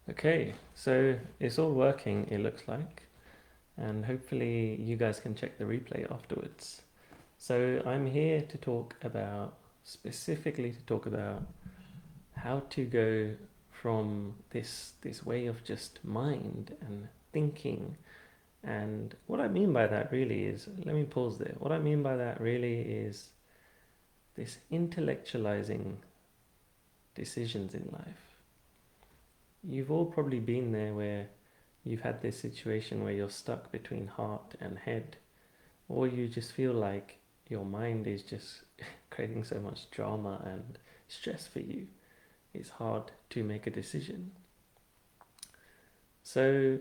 Okay, so it's all working, it looks like, and hopefully you guys can check the replay afterwards. So I'm here to talk about, specifically to talk about how to go from this way of just mind and thinking. And what I mean by that really is, let me pause there. What I mean by that really is this intellectualizing decisions in life. You've all probably been there where you've had this situation where you're stuck between heart and head, or you just feel like your mind is just creating so much drama and stress for you. It's hard to make a decision. So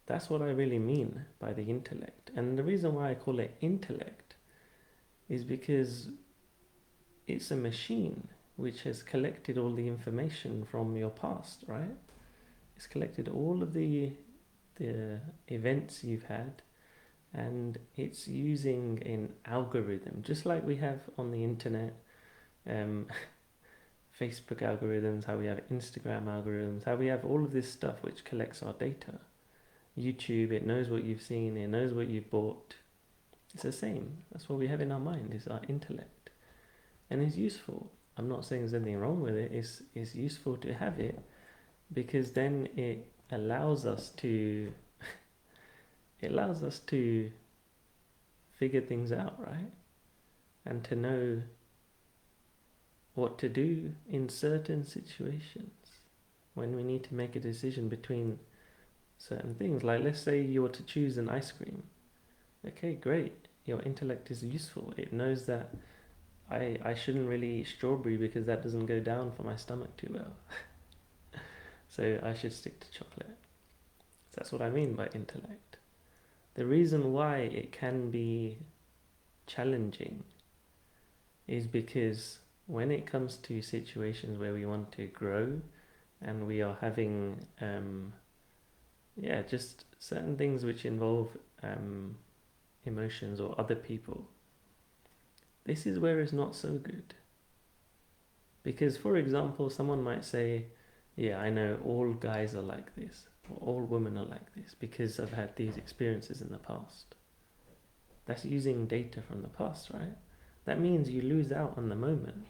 that's what I really mean by the intellect. And the reason why I call it intellect is because it's a machine which has collected all the information from your past, right? It's collected all of the events you've had, and it's using an algorithm, just like we have on the internet, um, Facebook algorithms, how we have Instagram algorithms, how we have all of this stuff which collects our data. YouTube, it knows what you've seen, it knows what you've bought. It's the same. That's what we have in our mind, is our intellect. And it's useful. I'm not saying there's anything wrong with it. It's useful to have it because then allows us to it allows us to figure things out, right? And to know what to do in certain situations when we need to make a decision between certain things. Like, let's say you were to choose an ice cream. Okay, great. Your intellect is useful. It knows that I shouldn't really eat strawberry because that doesn't go down for my stomach too well. So I should stick to chocolate. So that's what I mean by intellect. The reason why it can be challenging is because when it comes to situations where we want to grow and we are having, just certain things which involve emotions or other people, this is where it's not so good. Because, for example, someone might say, yeah, I know all guys are like this, or all women are like this because I've had these experiences in the past. That's using data from the past, right? That means you lose out on the moment.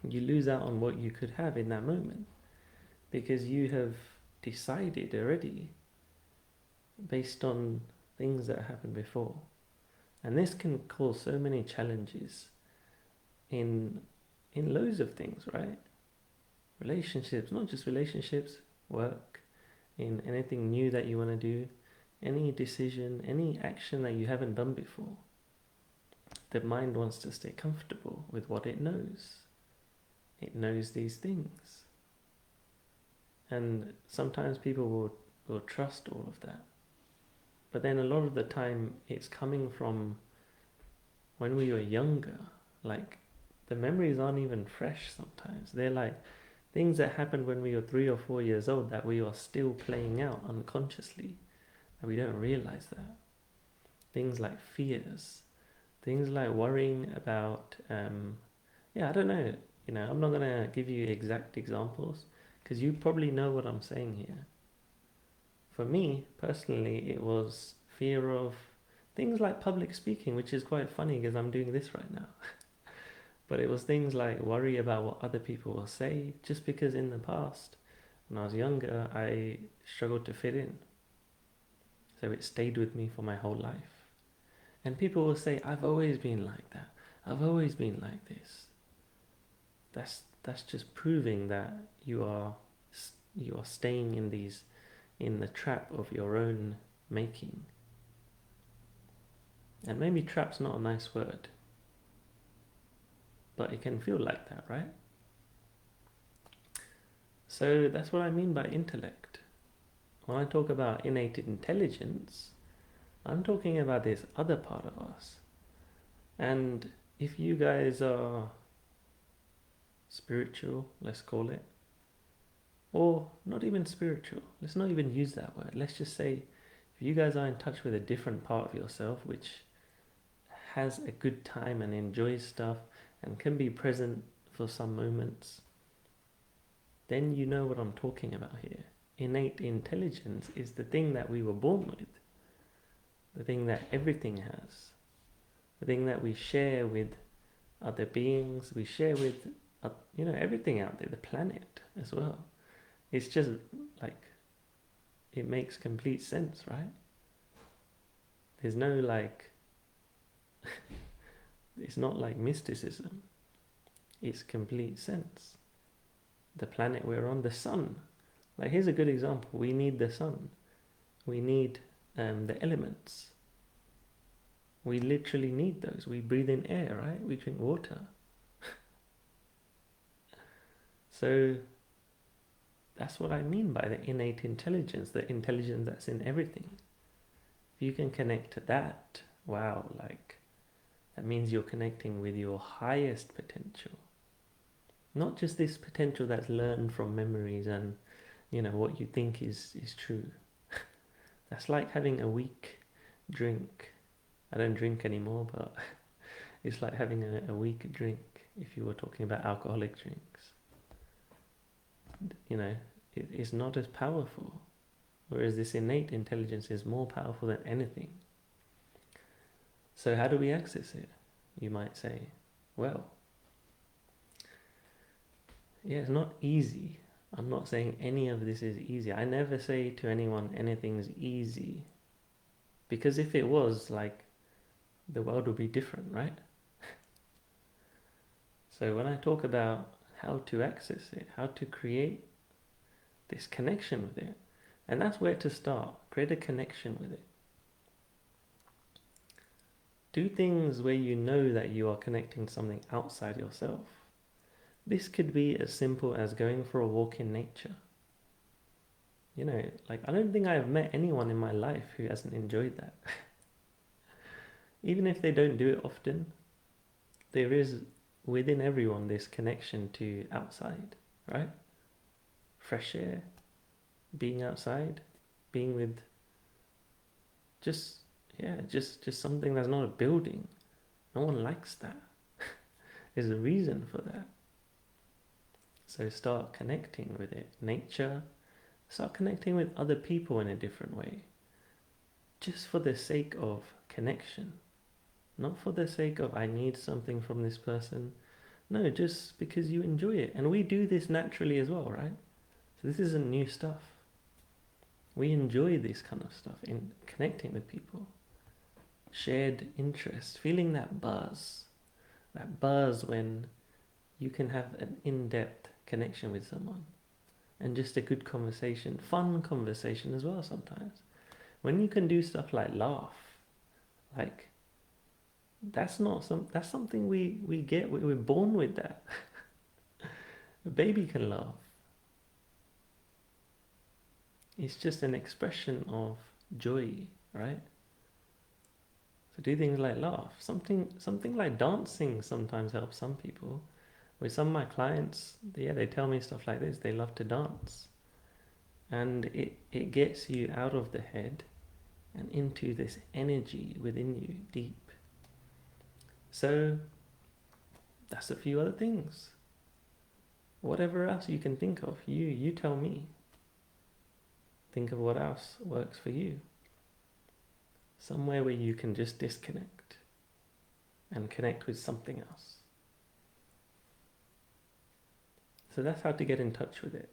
You lose out on what you could have in that moment because you have decided already based on things that happened before. And this can cause so many challenges in loads of things, right? Relationships, not just relationships, work, in anything new that you want to do, any decision, any action that you haven't done before. The mind wants to stay comfortable with what it knows. It knows these things. And sometimes people will trust all of that. But then a lot of the time it's coming from when we were younger. Like, the memories aren't even fresh sometimes. They're like things that happened when we were 3 or 4 years old that we are still playing out unconsciously, and we don't realize that. Things like fears, things like worrying about, I don't know, I'm not going to give you exact examples because you probably know what I'm saying here. For me, personally, it was fear of things like public speaking, which is quite funny because I'm doing this right now. But it was things like worry about what other people will say, just because in the past, when I was younger, I struggled to fit in. So it stayed with me for my whole life. And people will say, I've always been like that. I've always been like this. That's just proving that you are staying in the trap of your own making. And maybe trap's not a nice word, but it can feel like that, right? So that's what I mean by intellect. When I talk about innate intelligence, I'm talking about this other part of us. And if you guys are spiritual, let's call it, or not even spiritual, let's not even use that word. Let's just say if you guys are in touch with a different part of yourself which has a good time and enjoys stuff and can be present for some moments, then you know what I'm talking about here. innate intelligence is the thing that we were born with, the thing that everything has, the thing that we share with other beings, we share with, everything out there, the planet as well. It's just like, it makes complete sense, right? There's no like, it's not like mysticism. It's complete sense. The planet we're on, the sun. Like, here's a good example. We need the sun. We need the elements. We literally need those. We breathe in air, right? We drink water. So that's what I mean by the innate intelligence, the intelligence that's in everything. If you can connect to that, wow, like, that means you're connecting with your highest potential. Not just this potential that's learned from memories and, what you think is true. That's like having a weak drink. I don't drink anymore, but it's like having a weak drink if you were talking about alcoholic drinks. It's not as powerful. Whereas this innate intelligence is more powerful than anything. So how do we access it? You might say, well, yeah, it's not easy. I'm not saying any of this is easy. I never say to anyone anything's easy. Because if it was, like, the world would be different, right? So when I talk about how to access it, how to create this connection with it, and that's where to start. Create a connection with it. Do things where you know that you are connecting to something outside yourself. This could be as simple as going for a walk in nature. Like, I don't think I have met anyone in my life who hasn't enjoyed that. Even if they don't do it often, there is within everyone this connection to outside, right? Fresh air, being outside, being with just something that's not a building. No one likes that. There's a reason for that. So start connecting with it. Nature, start connecting with other people in a different way. Just for the sake of connection. Not for the sake of, I need something from this person. No, just because you enjoy it. And we do this naturally as well, right? So this isn't new stuff. We enjoy this kind of stuff in connecting with people. Shared interest, feeling that buzz when you can have an in-depth connection with someone and just a good conversation, fun conversation as well sometimes. When you can do stuff like laugh, like, that's something we get, we're born with that. A baby can laugh. It's just an expression of joy, right? So do things like laugh. Something like dancing sometimes helps some people. With some of my clients, they tell me stuff like this. They love to dance. And it gets you out of the head and into this energy within you, deep. So that's a few other things. Whatever else you can think of, you tell me. Think of what else works for you. Somewhere where you can just disconnect and connect with something else. So that's how to get in touch with it.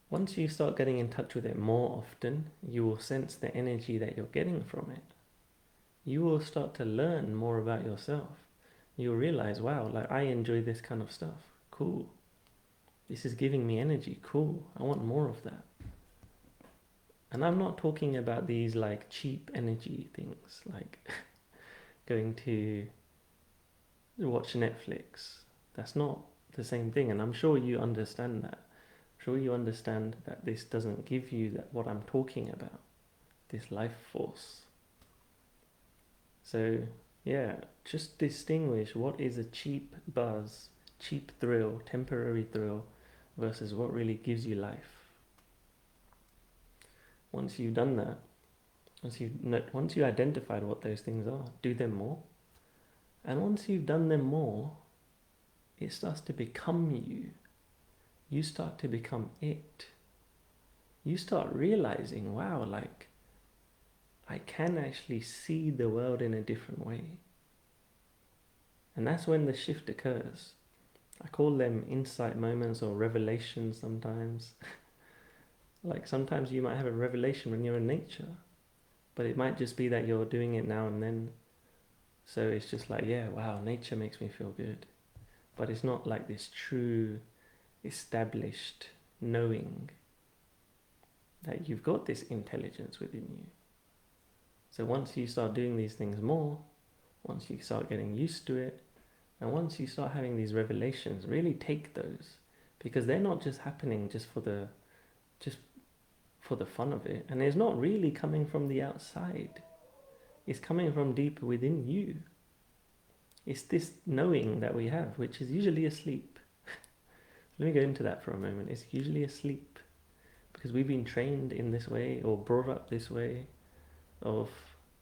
Once you start getting in touch with it more often, you will sense the energy that you're getting from it. You will start to learn more about yourself. You'll realize, wow, like, I enjoy this kind of stuff. Cool. This is giving me energy. Cool. I want more of that. And I'm not talking about these like cheap energy things, like going to watch Netflix. That's not the same thing. And I'm sure you understand that. I'm sure you understand that this doesn't give you what I'm talking about, this life force. So yeah, just distinguish what is a cheap buzz, cheap thrill, temporary thrill, versus what really gives you life. Once you've done that, once you identified what those things are, do them more. And once you've done them more, it starts to become you. you start to become it. You start realizing, wow, like I can actually see the world in a different way. And that's when the shift occurs. I call them insight moments or revelations sometimes. Like sometimes you might have a revelation when you're in nature, but it might just be that you're doing it now and then. So it's just like, yeah, wow, nature makes me feel good. But it's not like this true, established knowing that you've got this intelligence within you. So once you start doing these things more, once you start getting used to it, and once you start having these revelations, really take those, because they're not just happening just for the fun of it, and it's not really coming from the outside. It's coming from deeper within you. It's this knowing that we have, which is usually asleep. Let me go into that for a moment. It's usually asleep because we've been trained in this way or brought up this way of,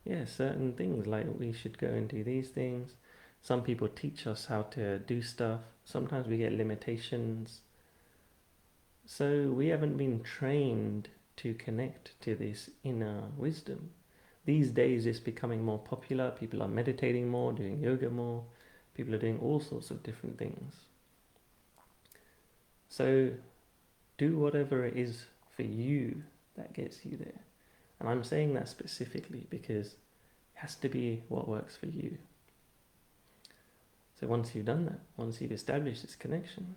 yeah, certain things, like we should go and do these things. Some people teach us how to do stuff. Sometimes we get limitations. So we haven't been trained to connect to this inner wisdom. These days it's becoming more popular. People are meditating more, doing yoga more. People are doing all sorts of different things. So do whatever it is for you that gets you there. And I'm saying that specifically because it has to be what works for you. So once you've done that, once you've established this connection,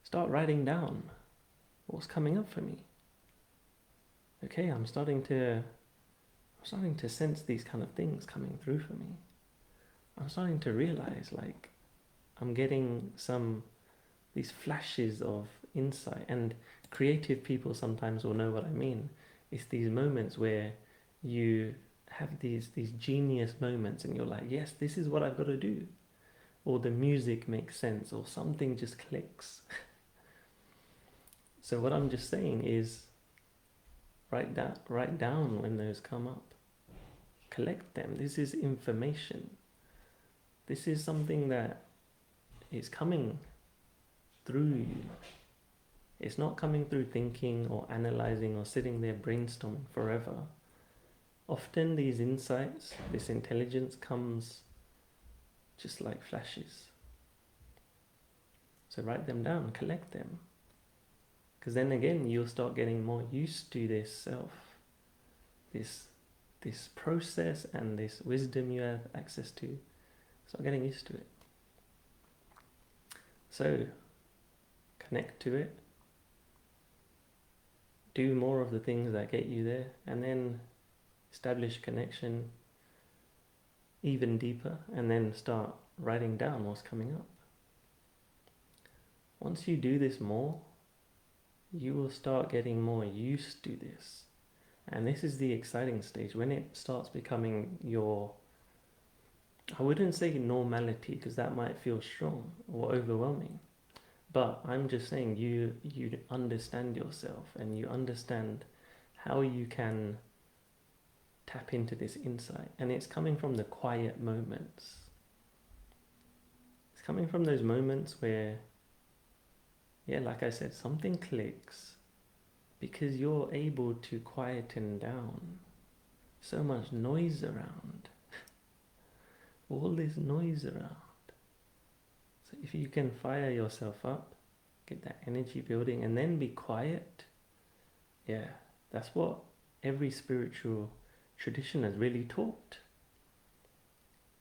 start writing down what's coming up for me. Okay, I'm starting to sense these kind of things coming through for me. I'm starting to realize, like, I'm getting these flashes of insight, and creative people sometimes will know what I mean. It's these moments where you have these genius moments and you're like, yes, this is what I've got to do. Or the music makes sense, or something just clicks. So what I'm just saying is write down when those come up. Collect them. This is information. This is something that is coming through you. It's not coming through thinking or analyzing or sitting there brainstorming forever. Often these insights, this intelligence comes just like flashes. So write them down, collect them. Because then again, you'll start getting more used to this self, this process and this wisdom you have access to. Start getting used to it. So connect to it. Do more of the things that get you there, and then establish connection even deeper, and then start writing down what's coming up. Once you do this more, you will start getting more used to this. And this is the exciting stage, when it starts becoming your, I wouldn't say normality, because that might feel strong or overwhelming. But I'm just saying you understand yourself, and you understand how you can tap into this insight. And it's coming from the quiet moments. It's coming from those moments where, yeah, like I said, something clicks because you're able to quieten down so much noise around. All this noise around. So if you can fire yourself up, get that energy building, and then be quiet, yeah, that's what every spiritual tradition has really taught.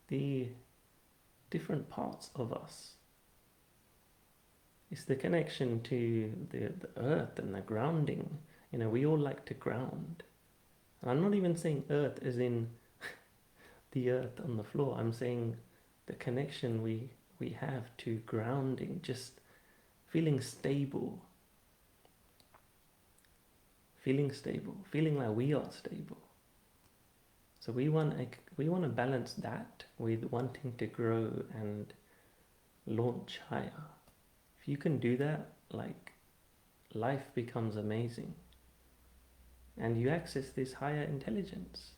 The different parts of us. It's the connection to the earth and the grounding. You know, we all like to ground. And I'm not even saying earth as in the earth on the floor. I'm saying the connection we have to grounding, just feeling stable, feeling like we are stable. So we want to balance that with wanting to grow and launch higher. If you can do that, like, life becomes amazing, and you access this higher intelligence.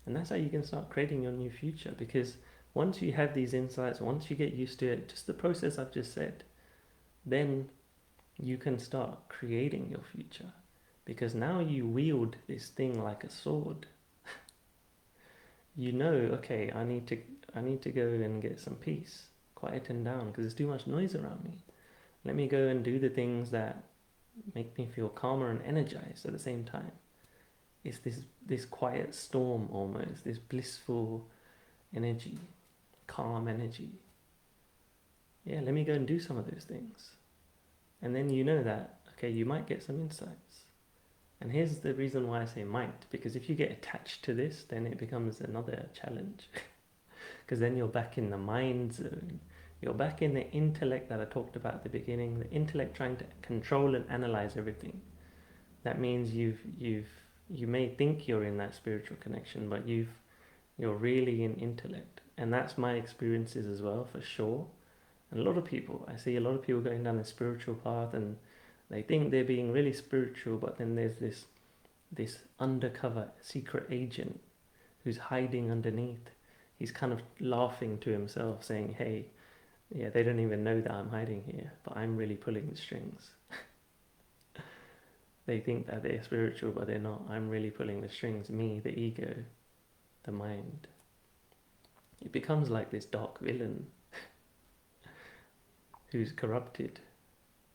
And that's how you can start creating your new future, because once you have these insights, once you get used to it, just the process I've just said, then you can start creating your future. Because now you wield this thing like a sword. You know, okay, I need to go and get some peace, quieten down because there's too much noise around me. Let me go and do the things that make me feel calmer and energized at the same time. It's this quiet storm almost, this blissful energy, calm energy. Yeah, let me go and do some of those things. And then you know that, okay, you might get some insights. And here's the reason why I say might, because if you get attached to this, then it becomes another challenge. Because then you're back in the mind zone. You're back in the intellect that I talked about at the beginning, the intellect trying to control and analyze everything. That means you may think you're in that spiritual connection, but you're really in intellect. And that's my experiences as well, for sure. And a lot of people, I see a lot of people going down the spiritual path and they think they're being really spiritual, but then there's this undercover secret agent who's hiding underneath. He's kind of laughing to himself, saying, hey, yeah, they don't even know that I'm hiding here, but I'm really pulling the strings. They think that they're spiritual, but they're not. I'm really pulling the strings. Me, the ego, the mind. It becomes like this dark villain who's corrupted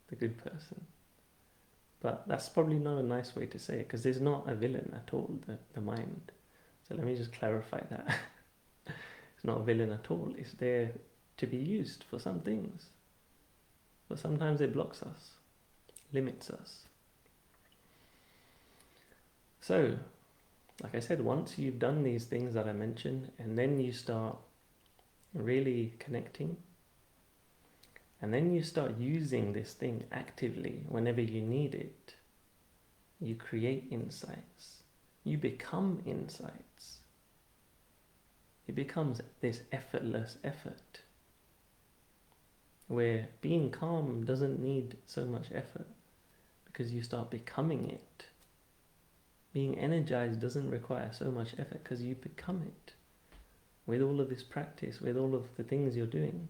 the good person. But that's probably not a nice way to say it, because there's not a villain at all, the mind. So let me just clarify that. It's not a villain at all. It's there to be used for some things. But sometimes it blocks us, limits us. So, like I said, once you've done these things that I mentioned, and then you start really connecting, and then you start using this thing actively whenever you need it, you create insights. You become insights. It becomes this effortless effort where being calm doesn't need so much effort because you start becoming it. Being energized doesn't require so much effort because you become it with all of this practice, with all of the things you're doing.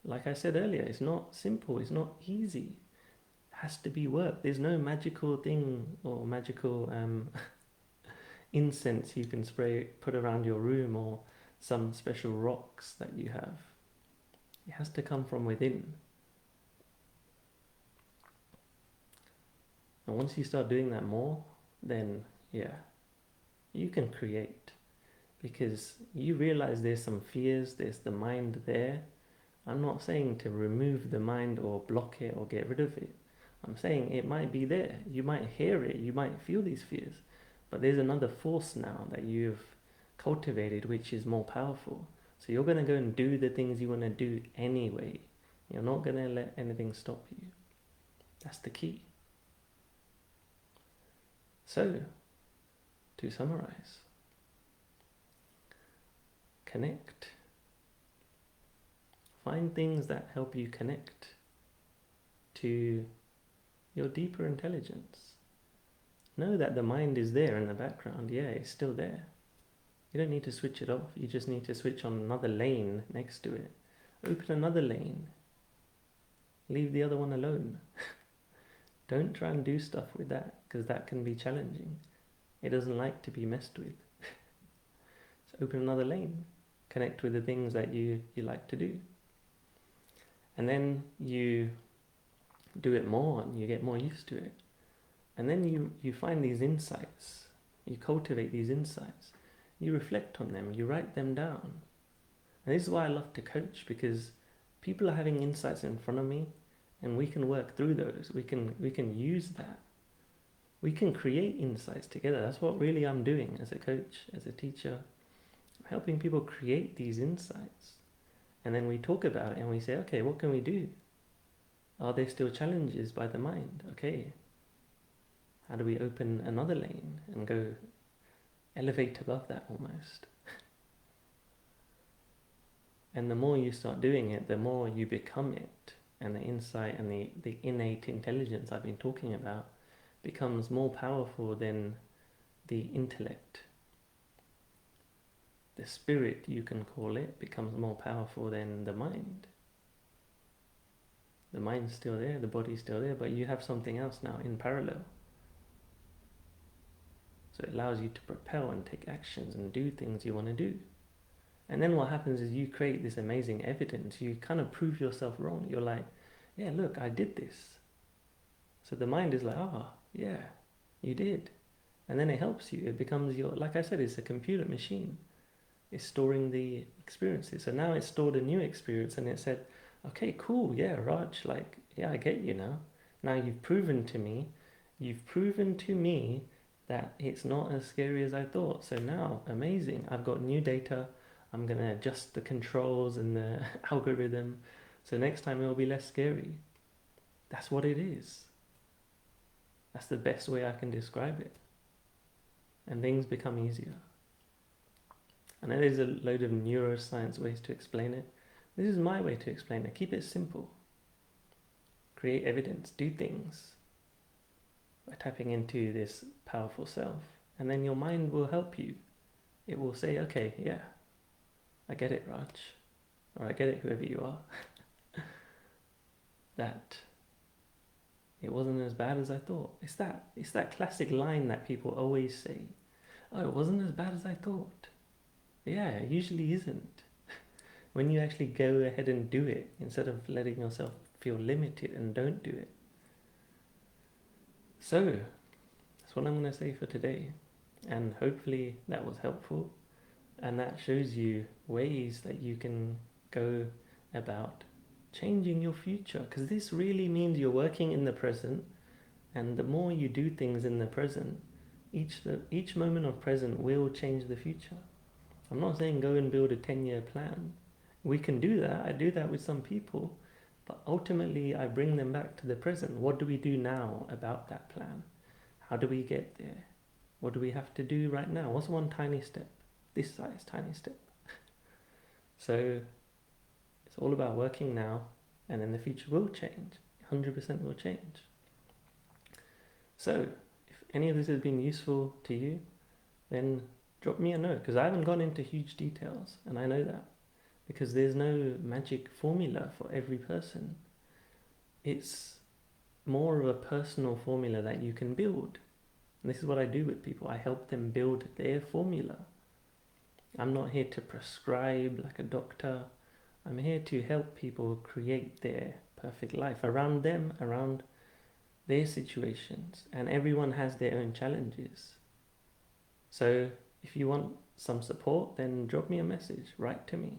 Like I said earlier, it's not simple, it's not easy. It has to be work. There's no magical thing or magical incense you can put around your room, or some special rocks that you have. It has to come from within. And once you start doing that more, then yeah, you can create, because you realize there's some fears, there's the mind there. I'm not saying to remove the mind or block it or get rid of it. I'm saying it might be there. You might hear it, you might feel these fears, but there's another force now that you've cultivated which is more powerful. So you're going to go and do the things you want to do anyway. You're not going to let anything stop you. That's the key. So, to summarize, connect. Find things that help you connect to your deeper intelligence. Know that the mind is there in the background. Yeah, it's still there. You don't need to switch it off. You just need to switch on another lane next to it. Open another lane. Leave the other one alone. Don't try and do stuff with that, because that can be challenging. It doesn't like to be messed with. So open another lane. Connect with the things that you like to do. And then you do it more and you get more used to it. And then you find these insights. You cultivate these insights. You reflect on them. You write them down. And this is why I love to coach, because people are having insights in front of me and we can work through those. We can use that. We can create insights together. That's what really I'm doing as a coach, as a teacher. I'm helping people create these insights. And then we talk about it and we say, okay, what can we do? Are there still challenges by the mind? Okay. How do we open another lane and go elevate above that almost? And the more you start doing it, the more you become it. And the insight and the innate intelligence I've been talking about becomes more powerful than the intellect. The spirit, you can call it, becomes more powerful than the mind. The mind's still there, the body's still there, but you have something else now in parallel. So it allows you to propel and take actions and do things you want to do. And then what happens is you create this amazing evidence. You kind of prove yourself wrong. You're like, yeah, look, I did this. So the mind is like, yeah, you did. And then it helps you. It becomes your, like I said, it's a computer machine. It's storing the experiences. So now it's stored a new experience and it said, okay, cool, yeah, Raj, like, yeah, I get you now. Now you've proven to me that it's not as scary as I thought. So now, amazing, I've got new data. I'm going to adjust the controls and the algorithm. So next time it will be less scary. That's what it is. That's the best way I can describe it. And things become easier. I know there's a load of neuroscience ways to explain it. This is my way to explain it. Keep it simple. Create evidence. Do things by tapping into this powerful self. And then your mind will help you. It will say, okay, yeah, I get it, Raj. Or I get it, whoever you are. That it wasn't as bad as I thought. It's that classic line that people always say. Oh, it wasn't as bad as I thought. Yeah, it usually isn't. When you actually go ahead and do it, instead of letting yourself feel limited and don't do it. So, that's what I'm going to say for today. And hopefully that was helpful. And that shows you ways that you can go about changing your future. Because this really means you're working in the present. And the more you do things in the present, each moment of present will change the future. I'm not saying go and build a 10-year plan. We can do that. I do that with some people. But ultimately, I bring them back to the present. What do we do now about that plan? How do we get there? What do we have to do right now? What's one tiny step? This size tiny step. So it's all about working now, and then the future will change. 100% will change. So if any of this has been useful to you, then drop me a note, because I haven't gone into huge details, and I know that. Because there's no magic formula for every person. It's more of a personal formula that you can build. And this is what I do with people. I help them build their formula. I'm not here to prescribe like a doctor. I'm here to help people create their perfect life around them, around their situations. And everyone has their own challenges. So if you want some support, then drop me a message, write to me.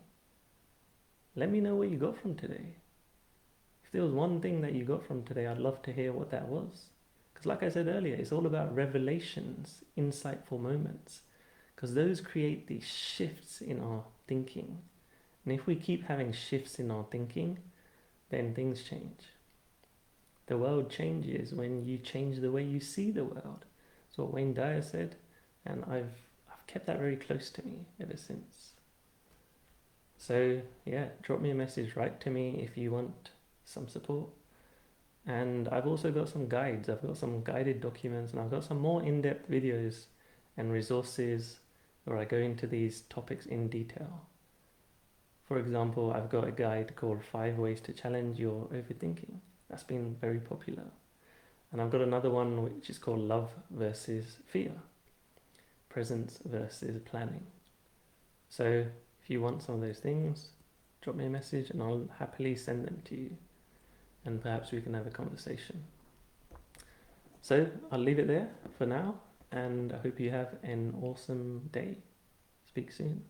Let me know what you got from today. If there was one thing that you got from today, I'd love to hear what that was. Because like I said earlier, it's all about revelations, insightful moments. Because those create these shifts in our thinking. And if we keep having shifts in our thinking, then things change. The world changes when you change the way you see the world. That's what Wayne Dyer said, and I've kept that very close to me ever since. So yeah, drop me a message, write to me if you want some support. And I've also got some guides. I've got some guided documents, and I've got some more in-depth videos and resources where I go into these topics in detail. For example, I've got a guide called 5 Ways to Challenge Your Overthinking. That's been very popular. And I've got another one which is called Love versus Fear. Presence versus Planning. So if you want some of those things, drop me a message and I'll happily send them to you. And perhaps we can have a conversation. So I'll leave it there for now, and I hope you have an awesome day. Speak soon.